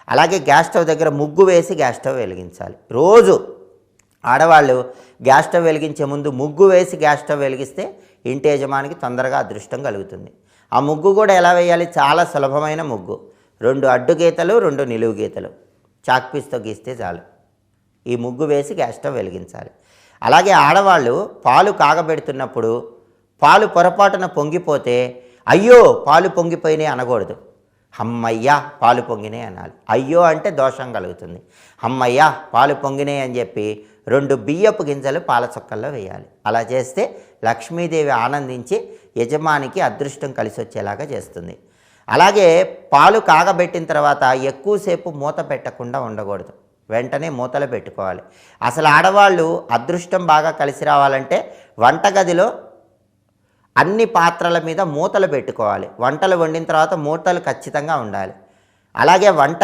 అలాగే gas stove దగ్గర ముగ్గు వేసి గ్యాస్ స్టవ్ వెలిగించాలి. రోజు ఆడవాళ్ళు గ్యాస్ స్టవ్ వెలిగించే ముందు ముగ్గు వేసి గ్యాస్ స్టవ్ వెలిగిస్తే ఇంటి యజమానికి తొందరగా అదృష్టం కలుగుతుంది. ఆ ముగ్గు కూడా ఎలా వేయాలి? చాలా సులభమైన ముగ్గు. 2 అడ్డు గీతలు, 2 నిలువు గీతలు చాక్ పీస్తో గీస్తే చాలు. ఈ ముగ్గు వేసి గ్యాస్ స్టవ్ వెలిగించాలి. అలాగే ఆడవాళ్ళు పాలు కాగబెడుతున్నప్పుడు పాలు పొరపాటున పొంగిపోతే అయ్యో పాలు పొంగిపోయినాయి అనకూడదు. అమ్మయ్యా పాలు పొంగినాయి అనాలి. అయ్యో అంటే దోషం కలుగుతుంది. అమ్మయ్యా పాలు పొంగినాయి అని చెప్పి 2 బియ్యపు గింజలు పాల చొక్కల్లో వేయాలి. అలా చేస్తే లక్ష్మీదేవి ఆనందించి యజమానికి అదృష్టం కలిసి వచ్చేలాగా చేస్తుంది. అలాగే పాలు కాగబెట్టిన తర్వాత ఎక్కువసేపు మూత పెట్టకుండా ఉండకూడదు. వెంటనే మూతలు పెట్టుకోవాలి. అసలు ఆడవాళ్ళు అదృష్టం బాగా కలిసి రావాలంటే వంటగదిలో అన్ని పాత్రల మీద మూతలు పెట్టుకోవాలి. వంటలు వండిన తర్వాత మూతలు ఖచ్చితంగా ఉండాలి. అలాగే వంట